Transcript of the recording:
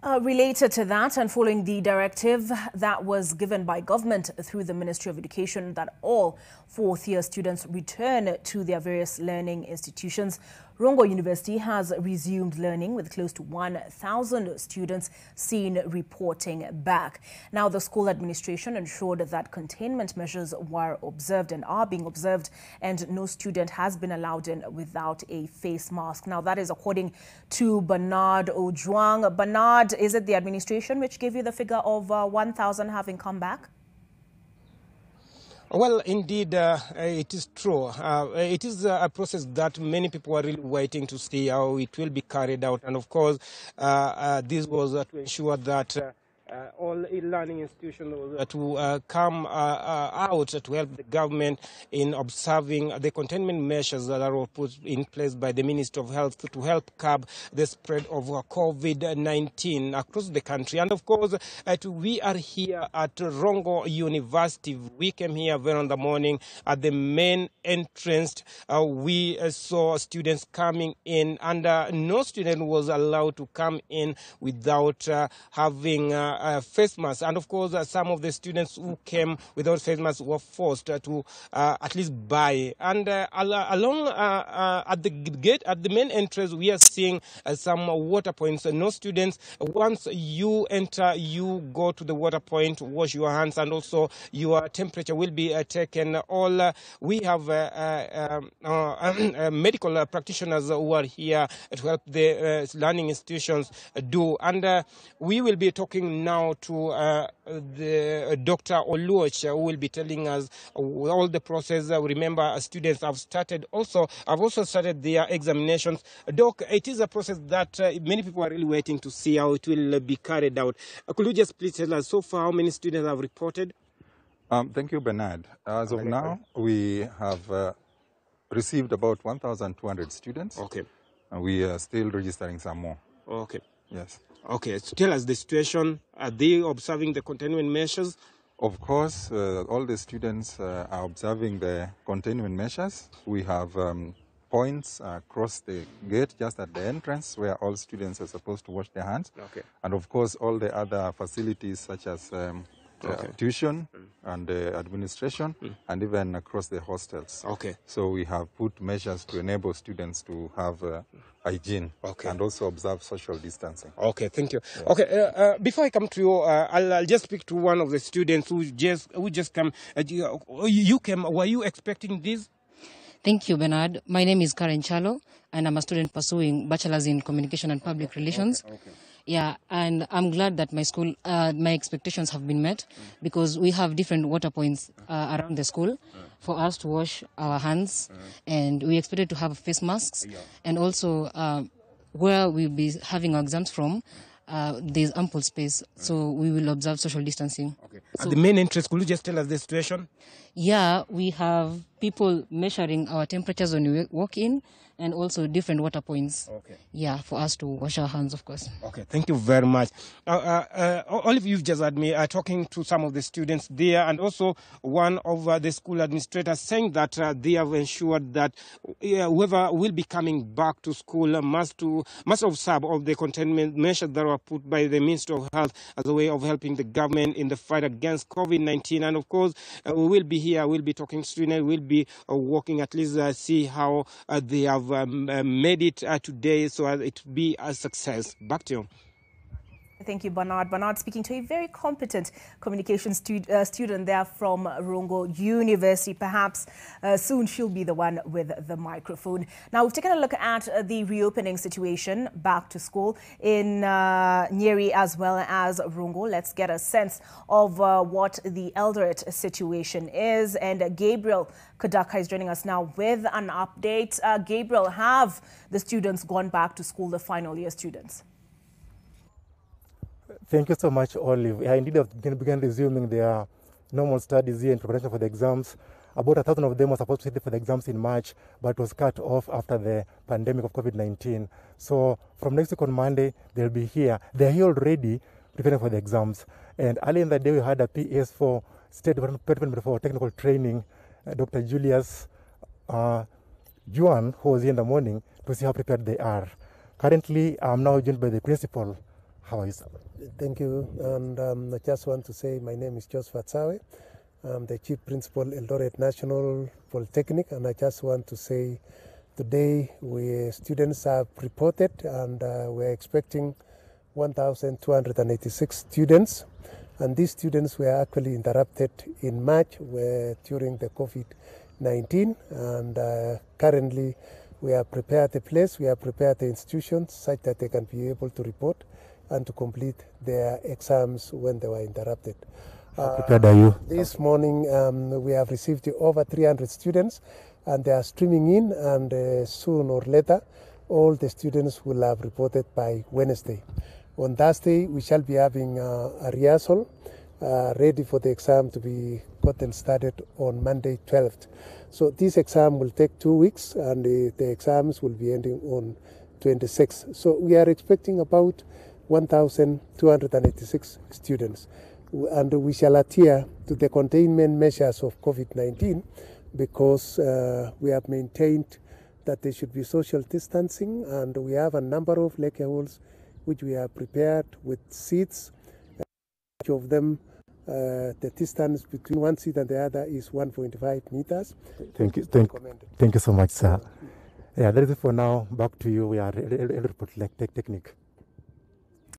Related to that, and following the directive that was given by government through the Ministry of Education that all fourth-year students return to their various learning institutions, Rongo University has resumed learning with close to 1,000 students seen reporting back. Now, the school administration ensured that containment measures were observed and are being observed, and no student has been allowed in without a face mask. Now, that is according to Bernard Ojwang. Bernard, is it the administration which gave you the figure of 1,000 having come back? Well, indeed, it is true. It is a process that many people are really waiting to see how it will be carried out. And of course, this was to ensure that all e-learning institutions to come out to help the government in observing the containment measures that are put in place by the Ministry of Health to help curb the spread of COVID-19 across the country. And of course, we are here at Rongo University. We came here very in the morning at the main entrance. We saw students coming in, and no student was allowed to come in without having face masks. And of course, some of the students who came without face masks were forced to at least buy. And along at the gate, at the main entrance, we are seeing some water points. No students, once you enter, you go to the water point, wash your hands, and also your temperature will be taken. All we have medical practitioners who are here to help the learning institutions do. And we will be talking now to the Dr. Oluoch, who will be telling us all the process. Remember, students have also started their examinations. Doc, it is a process that many people are really waiting to see how it will be carried out. Could you just please tell us so far how many students have reported? Thank you, Bernard. As of now, we have received about 1,200 students. Okay. And we are still registering some more. Okay. Yes. Okay, so tell us the situation. Are they observing the containment measures? Of course, all the students are observing the containment measures. We have points across the gate just at the entrance where all students are supposed to wash their hands. Okay. And of course, all the other facilities such as tuition and administration and even across the hostels. Okay. So we have put measures to enable students to have hygiene and also observe social distancing. Okay, thank you. Yeah. Okay, before I come to you, I'll just speak to one of the students who just came. You came. Were you expecting this? Thank you, Bernard. My name is Karen Chalo, and I'm a student pursuing Bachelor's in Communication and Public Relations. Okay. Yeah, and I'm glad that my school, my expectations have been met because we have different water points around the school for us to wash our hands, and we expected to have face masks, and also where we'll be having our exams from, there's ample space, so we will observe social distancing. Okay. At the main entrance, could you just tell us the situation? Yeah, we have people measuring our temperatures when we walk in, and also different water points. Okay. Yeah, for us to wash our hands, of course. Okay, thank you very much. All of you just heard me talking to some of the students there, and also one of the school administrators saying that they have ensured that whoever will be coming back to school must observe all the containment measures that were put by the Ministry of Health as a way of helping the government in the fight against COVID-19. And of course, we will be here, we'll be talking to students, we'll be working at least see how they have made it today so as it be a success. Back to you. Thank you, Bernard. Bernard speaking to a very competent communication student there from Rongo University. Perhaps soon she'll be the one with the microphone. Now, we've taken a look at the reopening situation back to school in Nyeri as well as Rongo. Let's get a sense of what the Eldoret situation is. And Gabriel Kadaka is joining us now with an update. Gabriel, have the students gone back to school, the final year students? Thank you so much, Olive. Yeah, indeed, have begun resuming their normal studies here in preparation for the exams. About 1,000 of them were supposed to sit for the exams in March, but was cut off after the pandemic of COVID-19. So from next week on Monday, they'll be here. They're here already preparing for the exams. And early in the day, we had a PS for State Department for Technical Training, Dr. Julius Juan, who was here in the morning to see how prepared they are. Currently, I'm now joined by the principal How are you, sir? Thank you. And I just want to say my name is Joseph Tsawe. I'm the Chief Principal Eldoret National Polytechnic, and I just want to say today students have reported, and we're expecting 1,286 students. And these students were actually interrupted in March during the COVID-19. And currently, we have prepared the place, we have prepared the institutions such that they can be able to report and to complete their exams when they were interrupted. How prepared are you? This morning, we have received over 300 students, and they are streaming in, and soon or later, all the students will have reported by Wednesday. On Thursday, we shall be having a rehearsal ready for the exam to be gotten started on Monday 12th. So this exam will take 2 weeks, and the exams will be ending on 26th. So we are expecting about 1,286 students. And we shall adhere to the containment measures of COVID-19 because we have maintained that there should be social distancing, and we have a number of lecture halls which we have prepared with seats. Each of them, the distance between one seat and the other is 1.5 meters. Thank you so much, sir. Yeah, that is it for now. Back to you. We are Eldoret Polytechnic.